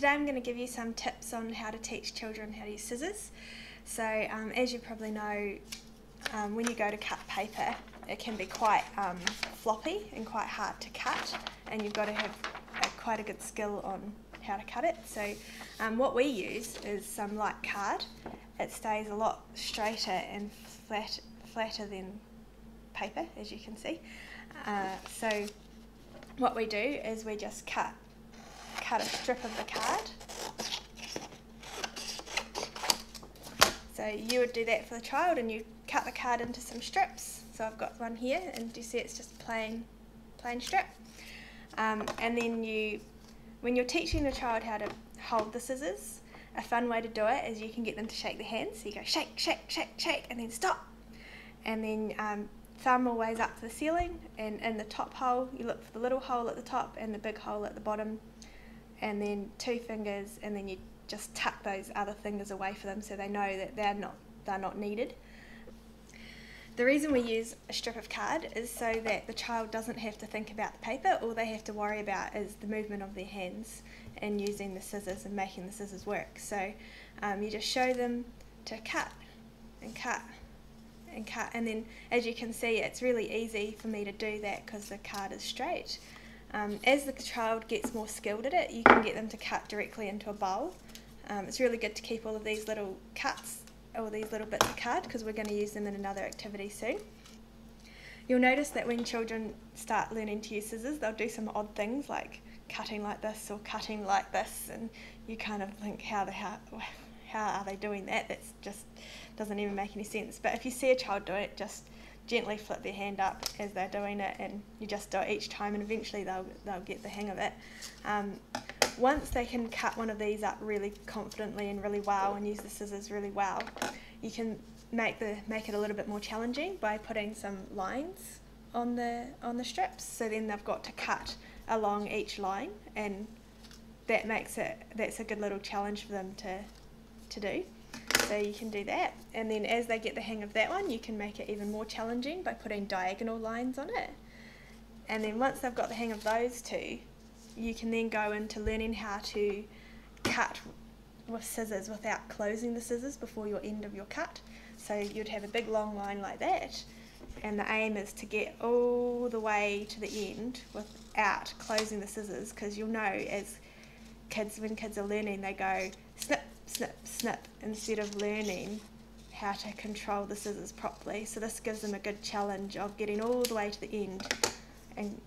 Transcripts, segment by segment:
Today I'm going to give you some tips on how to teach children how to use scissors. So as you probably know, when you go to cut paper, it can be quite floppy and quite hard to cut, and you've got to have quite a good skill on how to cut it. So what we use is some light card. It stays a lot straighter and flatter than paper, as you can see. So what we do is we just cut a strip of the card. So you would do that for the child, and you cut the card into some strips. So I've got one here, and you see it's just plain strip. And then when you're teaching the child how to hold the scissors, a fun way to do it is you can get them to shake their hands. So you go shake, shake, shake, shake, and then stop. And then thumb always up to the ceiling, and in the top hole you look for the little hole at the top and the big hole at the bottom, and then 2 fingers, and then you just tuck those other fingers away for them so they know that they're not needed. The reason we use a strip of card is so that the child doesn't have to think about the paper. All they have to worry about is the movement of their hands and using the scissors and making the scissors work. So you just show them to cut and cut and cut, and then as you can see, it's really easy for me to do that because the card is straight. As the child gets more skilled at it, you can get them to cut directly into a bowl. It's really good to keep all of these little cuts, all these little bits of card, because we're going to use them in another activity soon. You'll notice that when children start learning to use scissors, they'll do some odd things like cutting like this or cutting like this, and you kind of think, how are they doing that? That's just doesn't even make any sense. But if you see a child do it, just gently flip their hand up as they're doing it, and you just do it each time, and eventually they'll get the hang of it. Once they can cut one of these up really confidently and really well and use the scissors really well, you can make it a little bit more challenging by putting some lines on the strips. So then they've got to cut along each line, and that's a good little challenge for them to do. So you can do that, and then as they get the hang of that one, you can make it even more challenging by putting diagonal lines on it. And then once they've got the hang of those two, you can then go into learning how to cut with scissors without closing the scissors before your end of your cut. So you'd have a big long line like that, and the aim is to get all the way to the end without closing the scissors, because you'll know as when kids are learning, they go snip, snip, snip, instead of learning how to control the scissors properly. So this gives them a good challenge of getting all the way to the end and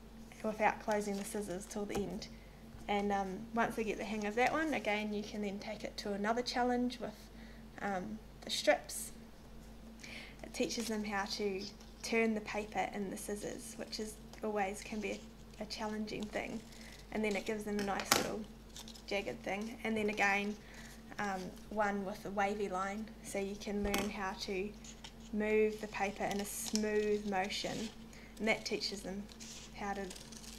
without closing the scissors till the end. And once they get the hang of that one, again you can then take it to another challenge with the strips. It teaches them how to turn the paper in the scissors, which always can be a challenging thing, and then it gives them a nice little jagged thing. And then again one with a wavy line, so you can learn how to move the paper in a smooth motion, and that teaches them how to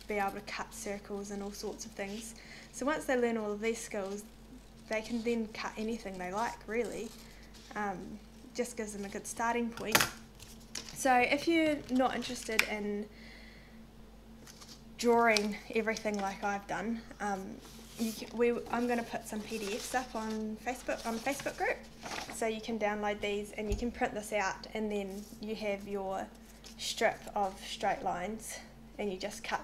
be able to cut circles and all sorts of things. So once they learn all of these skills, they can then cut anything they like, really. Just gives them a good starting point. So if you're not interested in drawing everything like I've done, I'm going to put some PDFs up on the Facebook group, so you can download these and you can print this out, and then you have your strip of straight lines, and you just cut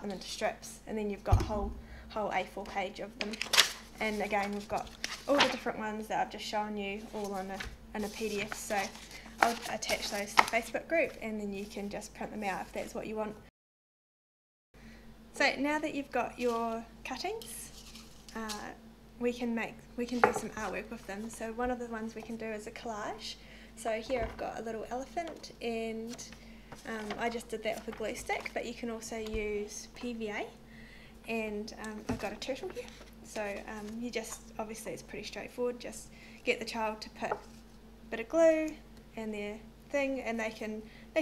them into strips, and then you've got a whole A4 page of them. And again, we've got all the different ones that I've just shown you all on a PDF. So I'll attach those to the Facebook group, and then you can just print them out if that's what you want. So now that you've got your cuttings, we can do some artwork with them. So one of the ones we can do is a collage. So here I've got a little elephant, and I just did that with a glue stick, but you can also use PVA, and I've got a turtle here. So you just, obviously it's pretty straightforward, just get the child to put a bit of glue in their thing, and they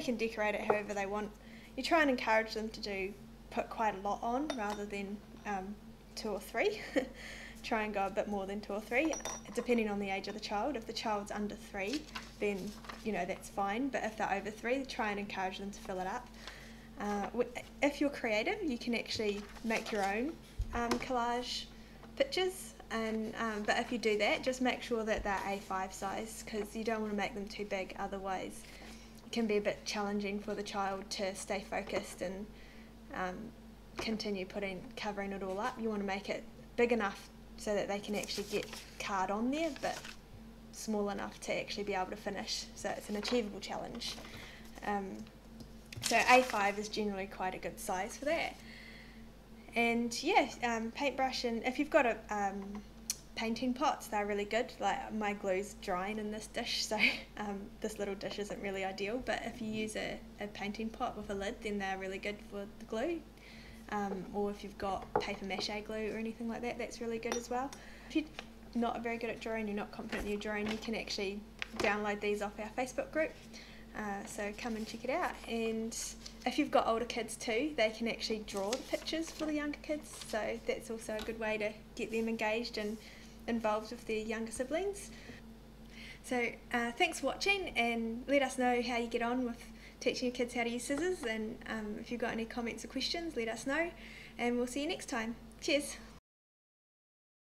can decorate it however they want. You try and encourage them to put quite a lot on rather than 2 or 3. Try and go a bit more than 2 or 3, depending on the age of the child. If the child's under 3, then that's fine, but if they're over 3, try and encourage them to fill it up. If you're creative, you can actually make your own collage pictures, and but if you do that, just make sure that they're A5 size, because you don't want to make them too big, otherwise it can be a bit challenging for the child to stay focused and continue covering it all up. You want to make it big enough so that they can actually get card on there, but small enough to actually be able to finish, so it's an achievable challenge. So A5 is generally quite a good size for that. And yeah, paintbrush, and if you've got a painting pots, they're really good. Like, my glue's drying in this dish, so this little dish isn't really ideal, but if you use a painting pot with a lid, then they're really good for the glue. Or if you've got paper mache glue or anything like that, that's really good as well. If you're not very good at drawing, you're not confident in your drawing, you can actually download these off our Facebook group. So come and check it out. And if you've got older kids too, they can actually draw the pictures for the younger kids, so that's also a good way to get them engaged and involved with their younger siblings. So thanks for watching, and let us know how you get on with teaching your kids how to use scissors, and if you've got any comments or questions, let us know, and we'll see you next time. Cheers!